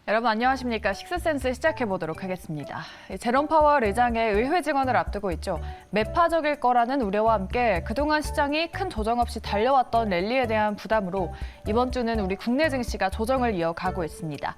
여러분 안녕하십니까. 식스센스 시작해보도록 하겠습니다. 제롬 파월 의장의 의회 증언을 앞두고 있죠. 매파적일 거라는 우려와 함께 그동안 시장이 큰 조정 없이 달려왔던 랠리에 대한 부담으로 이번 주는 우리 국내 증시가 조정을 이어가고 있습니다.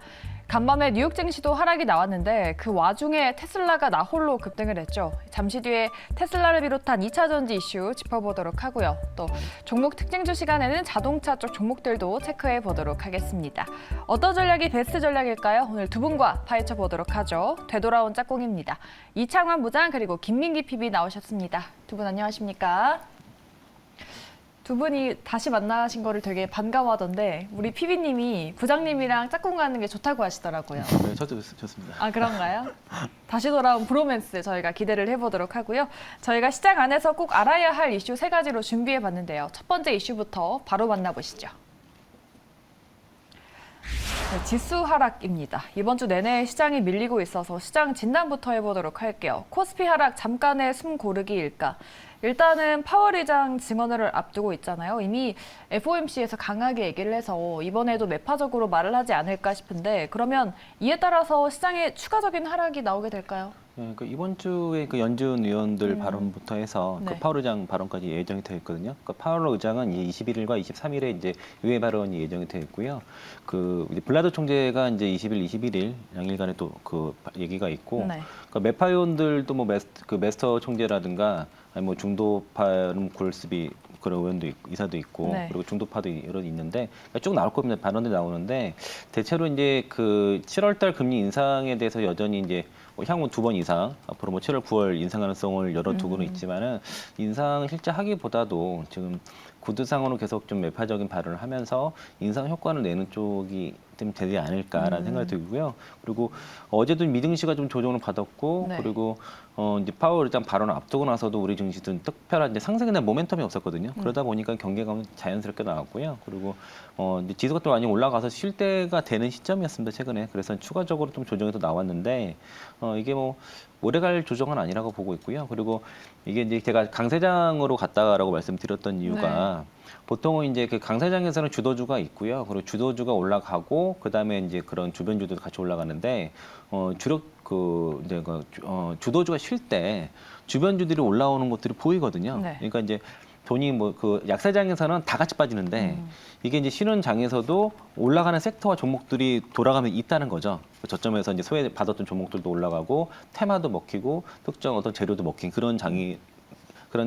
간밤에 뉴욕 증시도 하락이 나왔는데 그 와중에 테슬라가 나홀로 급등을 했죠. 잠시 뒤에 테슬라를 비롯한 2차 전지 이슈 짚어보도록 하고요. 또 종목 특징주 시간에는 자동차 쪽 종목들도 체크해 보도록 하겠습니다. 어떤 전략이 베스트 전략일까요? 오늘 두 분과 파헤쳐 보도록 하죠. 되돌아온 짝꿍입니다. 이창환 부장 그리고 김민기 PB 나오셨습니다. 두 분 안녕하십니까? 두 분이 다시 만나신 거를 되게 반가워하던데 우리 PB님이 부장님이랑 짝꿍 가는 게 좋다고 하시더라고요. 네, 저도 좋습니다. 아, 그런가요? 다시 돌아온 브로맨스 저희가 기대를 해보도록 하고요. 저희가 시장 안에서 꼭 알아야 할 이슈 3가지로 준비해봤는데요. 첫 번째 이슈부터 바로 만나보시죠. 네, 지수 하락입니다. 이번 주 내내 시장이 밀리고 있어서 시장 진단부터 해보도록 할게요. 코스피 하락 잠깐의 숨 고르기일까? 일단은 파월 의장 증언을 앞두고 있잖아요. 이미 FOMC에서 강하게 얘기를 해서 이번에도 매파적으로 말을 하지 않을까 싶은데 그러면 이에 따라서 시장에 추가적인 하락이 나오게 될까요? 네, 이번 주에 연준 의원들 발언부터 해서 네. 파월 의장 발언까지 예정이 되어 있거든요. 파월 의장은 21일과 23일에 이제 의회 발언이 예정이 되어 있고요. 이제 블라드 총재가 이제 20일, 21일 양일간에 또 그 얘기가 있고, 네. 매파 의원들도 뭐 메스터 총재라든가 아니 뭐 중도파 굴스비 그런 의원도 있고, 이사도 있고, 네. 그리고 중도파도 여러 있는데 쭉 나올 겁니다. 발언들이 나오는데 대체로 이제 7월달 금리 인상에 대해서 여전히 이제 향후 2번 이상 앞으로 7월, 9월 인상 가능성을 열어두고는 있지만은 인상 실제 하기보다도 지금 구두상으로 계속 좀 매파적인 발언을 하면서 인상 효과를 내는 쪽이 좀 되지 않을까라는 생각이 들고요. 그리고 어제도 미등시가 좀 조정을 받았고, 네. 그리고 이제 파월 의장 발언을 앞두고 나서도 우리 증시는 특별한 이제 상승에 대한 모멘텀이 없었거든요. 그러다 보니까 경계감은 자연스럽게 나왔고요. 그리고 이제 지수가 또 많이 올라가서 쉴 때가 되는 시점이었습니다. 최근에. 그래서 추가적으로 좀 조정이 더 나왔는데 이게 뭐 오래갈 조정은 아니라고 보고 있고요. 그리고 이게 이제 제가 강세장으로 갔다라고 말씀드렸던 이유가 보통은 이제 강세장에서는 주도주가 있고요. 그리고 주도주가 올라가고 그다음에 이제 그런 주변주도 같이 올라가는데 주력 주도주가 쉴 때 주변주들이 올라오는 것들이 보이거든요. 네. 그러니까 이제 돈이 약세장에서는 다 같이 빠지는데 이게 이제 쉬는 장에서도 올라가는 섹터와 종목들이 돌아가면 있다는 거죠. 저점에서 이제 소외받았던 종목들도 올라가고 테마도 먹히고 특정 어떤 재료도 먹힌 그런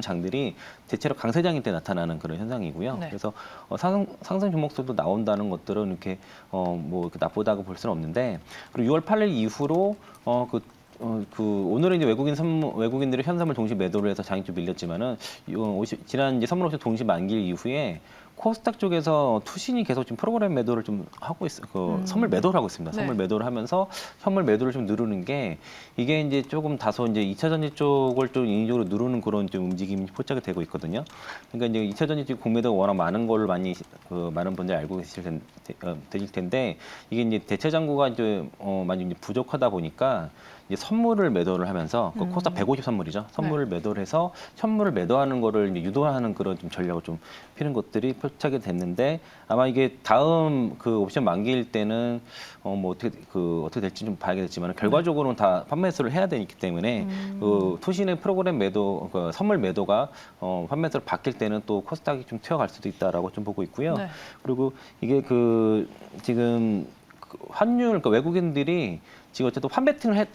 장들이 대체로 강세장일 때 나타나는 그런 현상이고요. 네. 그래서 상승 종목들도 나온다는 것들은 이렇게 나쁘다고 볼 수는 없는데 그리고 6월 8일 이후로 오늘은 이제 외국인들이 현선물 동시 매도를 해서 장이 좀 밀렸지만은 지난 이제 선물 옵션 동시 만기 이후에 코스닥 쪽에서 투신이 계속 지금 프로그램 매도를 좀 하고 있어요. 선물 매도를 하고 있습니다. 네. 선물 매도를 하면서 현물 매도를 좀 누르는 게 이게 이제 조금 다소 이제 2차 전지 쪽을 좀 인위적으로 누르는 그런 좀 움직임이 포착이 되고 있거든요. 그러니까 이제 2차 전지 쪽 공매도가 워낙 많은 걸 많은 분들이 알고 계실 텐데 이게 이제 대체 잔고가 이제 많이 이제 부족하다 보니까 이제 선물을 매도를 하면서 코스닥 150 선물이죠. 선물을 매도를 해서 현물을 매도하는 거를 이제 유도하는 그런 좀 전략을 좀 피는 것들이 포착이 됐는데 아마 이게 다음 옵션 만기일 때는 어떻게 될지 좀 봐야겠지만 결과적으로는 다 판매 매수를 해야 되기 때문에 투신의 프로그램 매도 선물 매도가 판매 매수로 바뀔 때는 또 코스닥이 좀 튀어갈 수도 있다라고 좀 보고 있고요. 네. 그리고 이게 지금 환율 외국인들이 지금 어쨌든 환 배팅을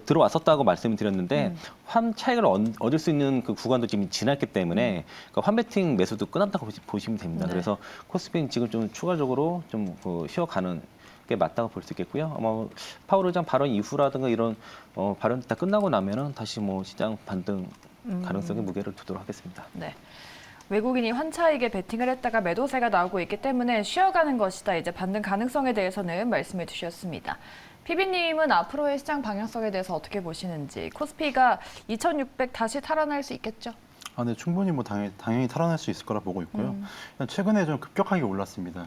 들어왔었다고 말씀을 드렸는데 환 차익을 얻을 수 있는 그 구간도 지금 지났기 때문에 환 배팅 매수도 끝났다고 보시면 됩니다. 네. 그래서 코스피는 지금 좀 추가적으로 좀 쉬어가는 게 맞다고 볼 수 있겠고요. 아마 파월 의장 발언 이후라든가 이런 발언 다 끝나고 나면은 다시 시장 반등 가능성에 무게를 두도록 하겠습니다. 네. 외국인이 환차익에 베팅을 했다가 매도세가 나오고 있기 때문에 쉬어가는 것이다. 이제 반등 가능성에 대해서는 말씀해 주셨습니다. PB님은 앞으로의 시장 방향성에 대해서 어떻게 보시는지 코스피가 2600 다시 탈환할 수 있겠죠? 네, 충분히 당연히 탈환할 수 있을 거라 보고 있고요. 최근에 좀 급격하게 올랐습니다.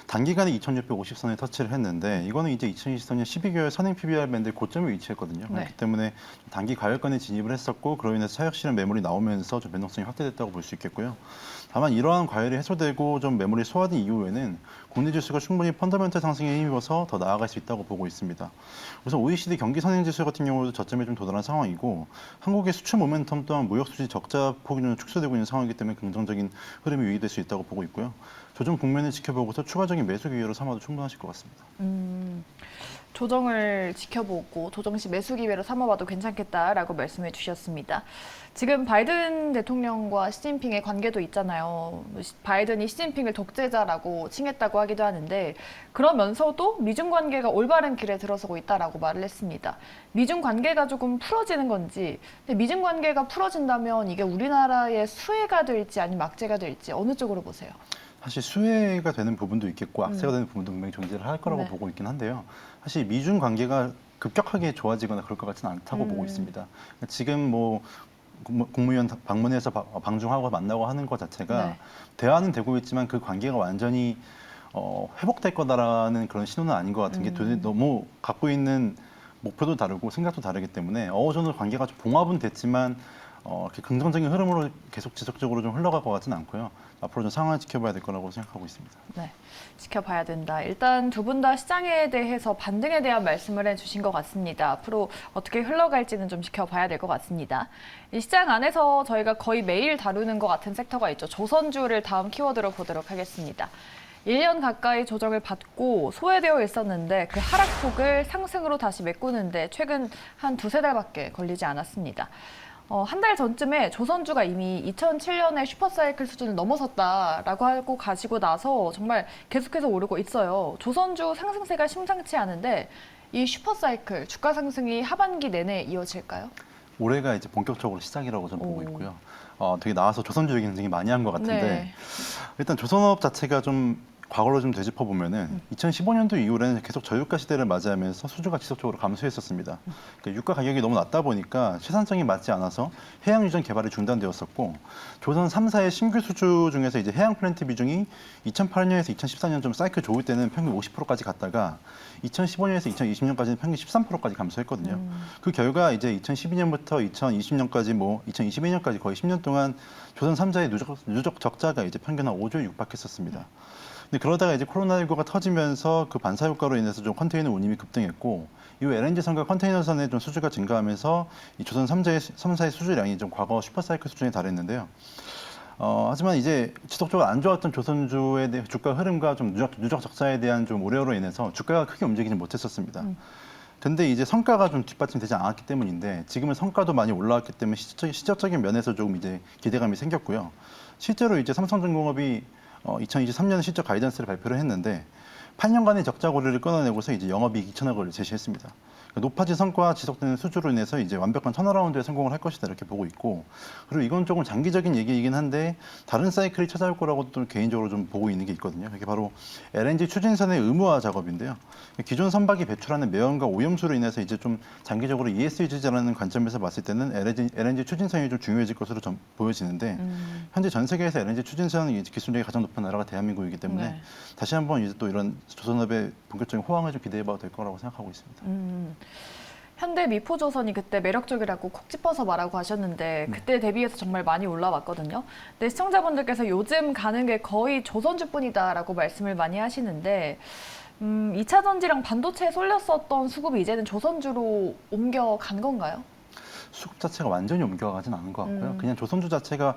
단기간에 2,650선에 터치를 했는데 이거는 이제 2023년 12개월 선행 PBR 밴드 고점에 위치했거든요. 네. 그렇기 때문에 단기 가격권에 진입을 했었고 그로 인해서 차익 실현 매물이 나오면서 좀 변동성이 확대됐다고 볼 수 있겠고요. 다만 이러한 과열이 해소되고 좀 매물이 소화된 이후에는 국내 지수가 충분히 펀더멘털 상승에 힘입어서 더 나아갈 수 있다고 보고 있습니다. 우선 OECD 경기 선행 지수 같은 경우도 저점에 좀 도달한 상황이고 한국의 수출 모멘텀 또한 무역 수지 적자 폭이 좀 축소되고 있는 상황이기 때문에 긍정적인 흐름이 유의될 수 있다고 보고 있고요. 조정 국면을 지켜보고서 추가적인 매수 기회로 삼아도 충분하실 것 같습니다. 조정을 지켜보고 조정 시 매수 기회로 삼아봐도 괜찮겠다라고 말씀해 주셨습니다. 지금 바이든 대통령과 시진핑의 관계도 있잖아요. 바이든이 시진핑을 독재자라고 칭했다고 하기도 하는데 그러면서도 미중 관계가 올바른 길에 들어서고 있다라고 말을 했습니다. 미중 관계가 조금 풀어지는 건지, 근데 미중 관계가 풀어진다면 이게 우리나라의 수혜가 될지 아니면 악재가 될지 어느 쪽으로 보세요? 사실 수혜가 되는 부분도 있겠고 악재가 되는 부분도 분명히 존재를 할 거라고 네. 보고 있긴 한데요. 사실 미중 관계가 급격하게 좋아지거나 그럴 것 같지는 않다고 보고 있습니다. 지금 뭐 국무위원 방문해서 방중하고 만나고 하는 것 자체가 네. 대화는 되고 있지만 그 관계가 완전히 회복될 거다라는 그런 신호는 아닌 것 같은 게 너무 갖고 있는 목표도 다르고 생각도 다르기 때문에 어느 정도 관계가 좀 봉합은 됐지만 이렇게 긍정적인 흐름으로 계속 지속적으로 좀 흘러갈 것 같지는 않고요. 앞으로 좀 상황을 지켜봐야 될 거라고 생각하고 있습니다. 네, 지켜봐야 된다. 일단 두 분 다 시장에 대해서 반등에 대한 말씀을 해주신 것 같습니다. 앞으로 어떻게 흘러갈지는 좀 지켜봐야 될 것 같습니다. 이 시장 안에서 저희가 거의 매일 다루는 것 같은 섹터가 있죠. 조선주를 다음 키워드로 보도록 하겠습니다. 1년 가까이 조정을 받고 소외되어 있었는데 그 하락폭을 상승으로 다시 메꾸는데 최근 한 두세 달밖에 걸리지 않았습니다. 한 달 전쯤에 조선주가 이미 2007년의 슈퍼사이클 수준을 넘어섰다라고 하고 가지고 나서 정말 계속해서 오르고 있어요. 조선주 상승세가 심상치 않은데 이 슈퍼사이클 주가 상승이 하반기 내내 이어질까요? 올해가 이제 본격적으로 시작이라고 저는 보고 있고요. 되게 나와서 조선주 얘기 굉장히 많이 한 것 같은데 네. 일단 조선업 자체가 좀 과거로 좀 되짚어 보면은 2015년도 이후에는 계속 저유가 시대를 맞이하면서 수주가 지속적으로 감소했었습니다. 그러니까 유가 가격이 너무 낮다 보니까 시산성이 맞지 않아서 해양 유전 개발이 중단되었었고 조선 3사의 신규 수주 중에서 이제 해양 플랜트 비중이 2008년에서 2014년 좀 사이클 좋을 때는 평균 50%까지 갔다가 2015년에서 2020년까지는 평균 13%까지 감소했거든요. 그 결과 이제 2012년부터 2020년까지 뭐 2022년까지 거의 10년 동안 조선 3사의 누적 적자가 이제 평균 한 5조에 육박했었습니다. 근데 그러다가 이제 코로나19가 터지면서 그 반사 효과로 인해서 좀 컨테이너 운임이 급등했고 이후 LNG선과 컨테이너선의 좀 수주가 증가하면서 이 조선 3사의 수주량이 좀 과거 슈퍼사이클 수준에 달했는데요. 하지만 이제 지속적으로 안 좋았던 조선주의 주가 흐름과 좀 누적 적자에 대한 좀 우려로 인해서 주가가 크게 움직이지 못했었습니다. 근데 이제 성과가 좀 뒷받침되지 않았기 때문인데 지금은 성과도 많이 올라왔기 때문에 시적적인 면에서 조금 이제 기대감이 생겼고요. 실제로 이제 삼성전공업이 2023년 실적 가이던스를 발표를 했는데 8년간의 적자 고리를 끊어내고서 이제 영업이익 2천억을 제시했습니다. 높아진 성과와 지속되는 수주로 인해서 이제 완벽한 턴어라운드에 성공을 할 것이다 이렇게 보고 있고 그리고 이건 조금 장기적인 얘기이긴 한데 다른 사이클이 찾아올 거라고 또 개인적으로 좀 보고 있는 게 있거든요. 이게 바로 LNG 추진선의 의무화 작업인데요. 기존 선박이 배출하는 매연과 오염수로 인해서 이제 좀 장기적으로 ESG라는 관점에서 봤을 때는 LNG 추진선이 좀 중요해질 것으로 좀 보여지는데 현재 전 세계에서 LNG 추진선 기술력이 가장 높은 나라가 대한민국이기 때문에 네. 다시 한번 이제 또 이런 조선업의 본격적인 호황을 좀 기대해봐도 될 거라고 생각하고 있습니다. 현대 미포조선이 그때 매력적이라고 콕 집어서 말하고 하셨는데 그때 대비해서 정말 많이 올라왔거든요. 근데 시청자분들께서 요즘 가는 게 거의 조선주뿐이다라고 말씀을 많이 하시는데 2차 전지랑 반도체에 쏠렸었던 수급이 이제는 조선주로 옮겨간 건가요? 수급 자체가 완전히 옮겨가진 않은 것 같고요. 그냥 조선주 자체가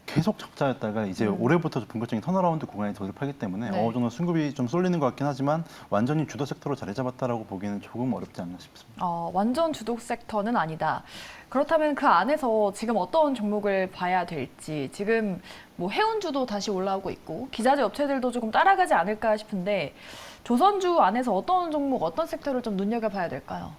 계속 적자였다가 이제 올해부터 본격적인 턴어라운드 구간에 돌입하기 때문에 네. 어느 정도 수급이 좀 쏠리는 것 같긴 하지만 완전히 주도 섹터로 자리 잡았다라고 보기에는 조금 어렵지 않나 싶습니다. 완전 주독 섹터는 아니다. 그렇다면 그 안에서 지금 어떤 종목을 봐야 될지 지금 뭐 해운주도 다시 올라오고 있고 기자재 업체들도 조금 따라가지 않을까 싶은데 조선주 안에서 어떤 종목, 어떤 섹터를 좀 눈여겨봐야 될까요?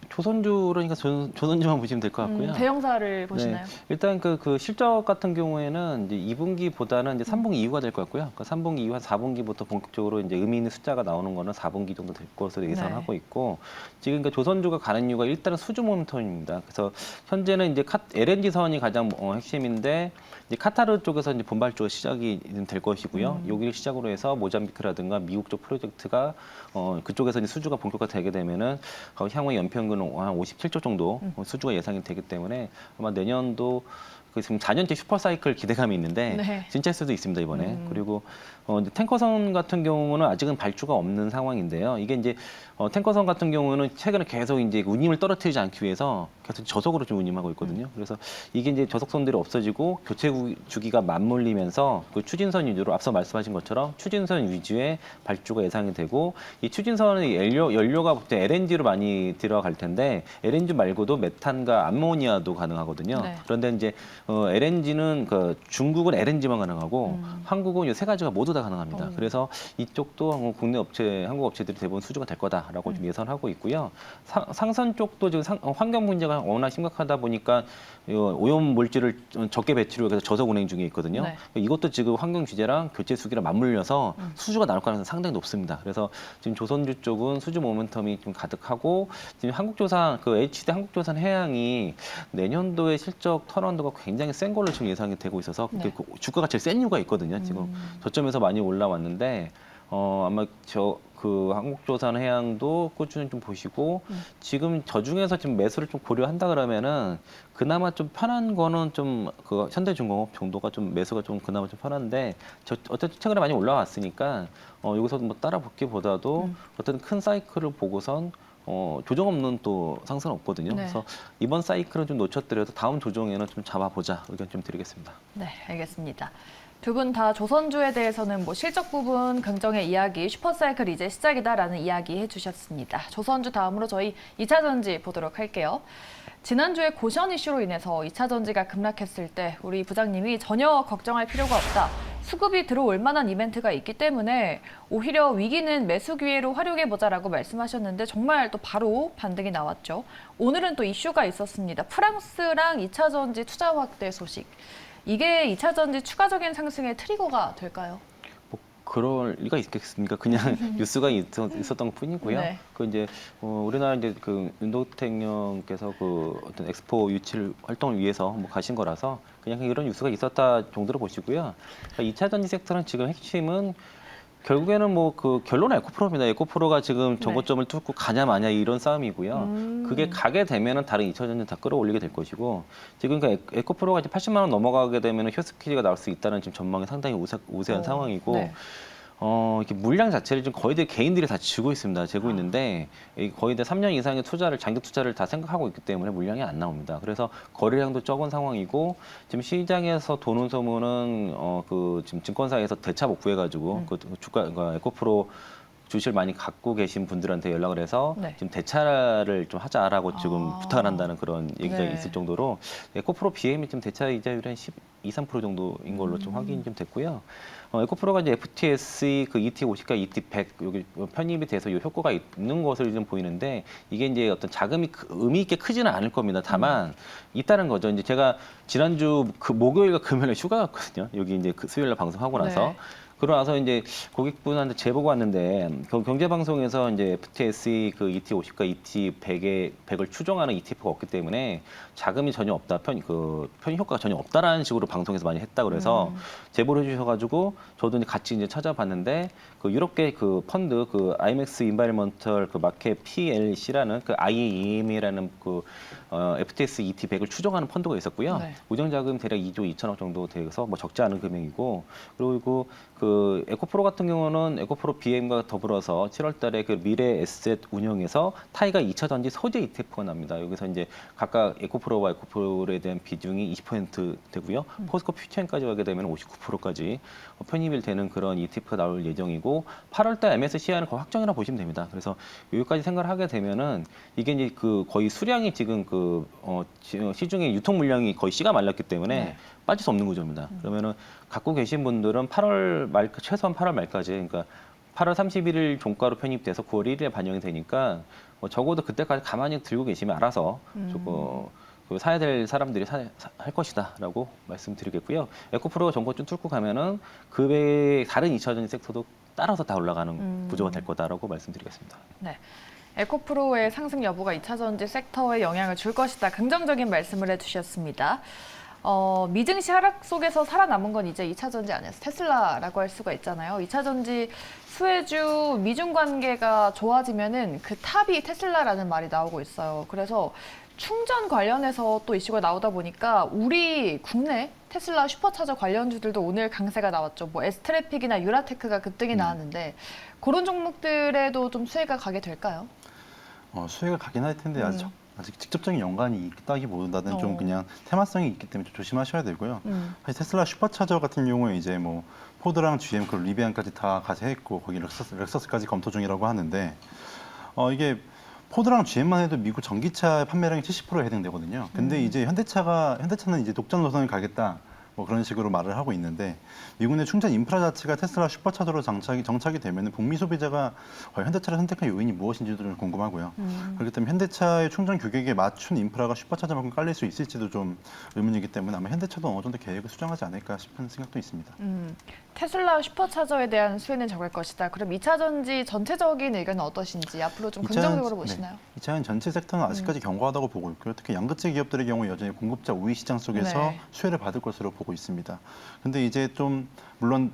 조선주라니까 조선주만 보시면 될 것 같고요. 대형사를 보시나요? 네, 일단 그 실적 같은 경우에는 이제 2분기보다는 이제 3분기 이후가 될 것 같고요. 그 3분기 이후 한 4분기부터 본격적으로 이제 의미 있는 숫자가 나오는 거는 4분기 정도 될 것으로 예상하고 있고 지금 그 조선주가 가는 이유가 일단은 수주 모멘텀입니다. 그래서 현재는 이제 LNG 선이 가장 핵심인데 이제 카타르 쪽에서 이제 본발주가 시작이 될 것이고요. 여기를 시작으로 해서 모잠비크라든가 미국 쪽 프로젝트가 그쪽에서 이제 수주가 본격화되게 되면은 향후에 연평균 한 57조 정도 수주가 예상이 되기 때문에 아마 내년도 그 지금 4년째 슈퍼사이클 기대감이 있는데 네. 진짜일 수도 있습니다 이번에. 그리고 이제 탱커선 같은 경우는 아직은 발주가 없는 상황인데요. 이게 이제 탱커선 같은 경우는 최근에 계속 이제 운임을 떨어뜨리지 않기 위해서 계속 저속으로 좀 운임하고 있거든요. 그래서 이게 이제 저속선들이 없어지고 교체 주기가 맞물리면서 그 추진선 위주로 앞서 말씀하신 것처럼 추진선 위주의 발주가 예상이 되고 이 추진선의 연료가 보통 LNG로 많이 들어갈 텐데 LNG 말고도 메탄과 암모니아도 가능하거든요. 네. 그런데 이제 LNG는 그 중국은 LNG만 가능하고 한국은 이 세 가지가 모두 다 가능합니다. 그래서 이쪽도 국내 업체, 한국 업체들이 대부분 수주가 될 거다라고 좀 예상하고 있고요. 상선 쪽도 지금 환경 문제가 워낙 심각하다 보니까 오염 물질을 적게 배출을 해서 저속 운행 중에 있거든요. 네. 이것도 지금 환경 규제랑 교체 수기랑 맞물려서 수주가 나올 가능성이 상당히 높습니다. 그래서 지금 조선주 쪽은 수주 모멘텀이 좀 가득하고 지금 한국조선 그 HD 한국조선 해양이 내년도에 실적 턴어라운드가 굉장히 센 걸로 지금 예상이 되고 있어서 네. 그 주가가 제일 센 이유가 있거든요. 지금 저점에서 많이 올라왔는데 아마 그 한국조선해양도 꾸준히 좀 보시고 지금 저 중에서 지금 매수를 좀 고려한다 그러면은 그나마 좀 편한 거는 좀 그 현대중공업 정도가 좀 매수가 좀 그나마 좀 편한데 어쨌든 최근에 많이 올라왔으니까 여기서 뭐 따라 붙기보다도 어떤 큰 사이클을 보고선 조정 없는 또 상승은 없거든요. 네. 그래서 이번 사이클은 좀 놓쳤더라도 다음 조정에는 좀 잡아보자 의견 좀 드리겠습니다. 네, 알겠습니다. 두 분 다 조선주에 대해서는 뭐 실적 부분 긍정의 이야기, 슈퍼사이클 이제 시작이다라는 이야기 해주셨습니다. 조선주 다음으로 저희 2차 전지 보도록 할게요. 지난주에 고시원 이슈로 인해서 2차 전지가 급락했을 때 우리 부장님이 전혀 걱정할 필요가 없다. 수급이 들어올 만한 이벤트가 있기 때문에 오히려 위기는 매수 기회로 활용해보자라고 말씀하셨는데 정말 또 바로 반등이 나왔죠. 오늘은 또 이슈가 있었습니다. 프랑스랑 2차 전지 투자 확대 소식. 이게 2차 전지 추가적인 상승의 트리거가 될까요? 뭐 그럴 리가 있겠습니까? 그냥 뉴스가 있었던 것 뿐이고요. 네. 그 이제 우리나라 이제 그 윤도택령께서 그 어떤 엑스포 유치 활동을 위해서 뭐 가신 거라서 그냥 이런 뉴스가 있었다 정도로 보시고요. 그러니까 2차 전지 섹터는 지금 핵심은 결국에는 뭐 그 결론은 에코프로입니다. 에코프로가 지금 저고점을 뚫고 가냐 마냐 이런 싸움이고요. 그게 가게 되면은 다른 2차 전지 다 끌어올리게 될 것이고 지금 그러니까 에코프로가 이제 80만 원 넘어가게 되면은 휴스키즈가 나올 수 있다는 지금 전망이 상당히 우세한 상황이고 네. 이렇게 물량 자체를 지금 거의 개인들이 다 쥐고 있습니다. 재고 있는데 거의 다 3년 이상의 장기 투자를 다 생각하고 있기 때문에 물량이 안 나옵니다. 그래서 거래량도 적은 상황이고 지금 시장에서 도는 소문은 그 지금 증권사에서 대차 못 구해가지고 그 주가 그러니까 에코프로 주식을 많이 갖고 계신 분들한테 연락을 해서 네. 지금 대차를 좀 하자라고 지금 부탁을 한다는 그런 얘기가 네. 있을 정도로 에코프로 BM이 지금 대차 이자율이 한 2~3% 정도인 걸로 좀 확인이 좀 됐고요. 에코프로가 이제 FTSE 그 ET50과 ET100 여기 편입이 돼서 이 효과가 있는 것을 좀 보이는데 이게 이제 어떤 자금이 의미 있게 크지는 않을 겁니다. 다만 있다는 거죠. 이제 제가 지난주 그 목요일과 금요일에 휴가였거든요. 여기 이제 그 수요일날 방송하고 나서. 네. 그러고 나서 이제 고객분한테 제보가 왔는데 경제방송에서 이제 FTSE 그 ET50과 ET100을 추종하는 ETF가 없기 때문에 자금이 전혀 없다, 편입 효과가 전혀 없다라는 식으로 방송에서 많이 했다 그래서 제보를 해주셔가지고 저도 이제 같이 이제 찾아봤는데 그 유럽계 그 펀드 그 IMX 인바이러먼털 그 마켓 PLC라는 그 IEM이라는 그 FTSE ET100을 추종하는 펀드가 있었고요. 네. 우정 자금 대략 2조 2천억 정도 돼서 뭐 적지 않은 금액이고 그리고 그 에코프로 같은 경우는 에코프로 BM과 더불어서 7월달에 그 미래 에셋 운영에서 타이가 2차 전지 소재 ETF가 납니다. 여기서 이제 각각 에코프로와 에코프로에 대한 비중이 20% 되고요. 포스코 퓨처까지 가게 되면 59%까지 편입이 되는 그런 ETF가 나올 예정이고 8월달 MSCI는 거의 확정이라 보시면 됩니다. 그래서 여기까지 생각을 하게 되면은 이게 이제 그 거의 수량이 지금 그 시중에 유통 물량이 거의 씨가 말랐기 때문에 네. 빠질 수 없는 구조입니다. 그러면은 갖고 계신 분들은 8월 말 최소한 8월 말까지 그러니까 8월 31일 종가로 편입돼서 9월 1일에 반영이 되니까 적어도 그때까지 가만히 들고 계시면 알아서 조금 사야 될 사람들이 할 것이다라고 말씀드리겠고요. 에코프로 정보점 뚫고 가면은 그 외에 다른 2차 전지 섹터도 따라서 다 올라가는 구조가 될 거다라고 말씀드리겠습니다. 네. 에코프로의 상승 여부가 2차 전지 섹터에 영향을 줄 것이다. 긍정적인 말씀을 해주셨습니다. 미증시 하락 속에서 살아남은 건 이제 2차 전지 안에서 테슬라라고 할 수가 있잖아요. 2차 전지 수혜주 미중 관계가 좋아지면은 그 탑이 테슬라라는 말이 나오고 있어요. 그래서 충전 관련해서 또 이슈가 나오다 보니까 우리 국내 테슬라 슈퍼차저 관련주들도 오늘 강세가 나왔죠. 뭐 에스트래픽이나 유라테크가 급등이 나왔는데 그런 종목들에도 좀 수혜가 가게 될까요? 수혜가 가긴 할 텐데 아직 직접적인 연관이 있다기보다는 좀 그냥 테마성이 있기 때문에 좀 조심하셔야 되고요. 사실 테슬라 슈퍼차저 같은 경우에 이제 뭐 포드랑 GM 그리고 리비안까지 다 가세했고 거기 렉서스까지 검토 중이라고 하는데 이게 포드랑 GM만 해도 미국 전기차 판매량이 70%에 해당되거든요. 근데 이제 현대차는 이제 독점 노선을 가겠다. 뭐 그런 식으로 말을 하고 있는데 미국 내 충전 인프라 자체가 테슬라 슈퍼차저로 정착이 되면 북미 소비자가 과연 현대차를 선택한 요인이 무엇인지도 좀 궁금하고요. 그렇기 때문에 현대차의 충전 규격에 맞춘 인프라가 슈퍼차저만큼 깔릴 수 있을지도 좀 의문이기 때문에 아마 현대차도 어느 정도 계획을 수정하지 않을까 싶은 생각도 있습니다. 테슬라 슈퍼차저에 대한 수혜는 적을 것이다. 그럼 2차 전지 전체적인 의견은 어떠신지 앞으로 좀 긍정적으로 보시나요? 2차전 전체 섹터는 아직까지 견고하다고 보고 있고요. 특히 양극재 기업들의 경우 여전히 공급자 우위 시장 속에서 네. 수혜를 받을 것으로 보고 있습니다. 근데 이제 좀 물론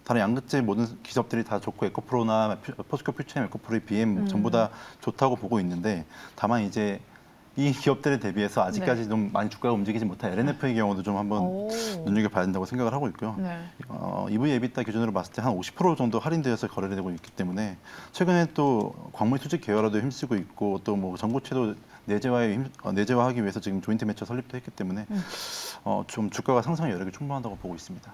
다른 양극재 모든 기업들이 다 좋고 에코프로나 포스코 퓨처엠, 에코프로, BM 전부 다 좋다고 보고 있는데 다만 이제 이 기업들에 대비해서 아직까지 좀 많이 주가가 움직이지 못한 LNF의 경우도 좀 한번 눈여겨봐야 된다고 생각을 하고 있고요. 네. EV 에비타 기준으로 봤을 때 한 50% 정도 할인되어서 거래되고 있기 때문에 최근에 또 광물 수직 계열화도 힘쓰고 있고 또 뭐 전고체도 내재화하기 위해서 지금 조인트 매처 설립도 했기 때문에 좀 주가가 상승 여력이 충분하다고 보고 있습니다.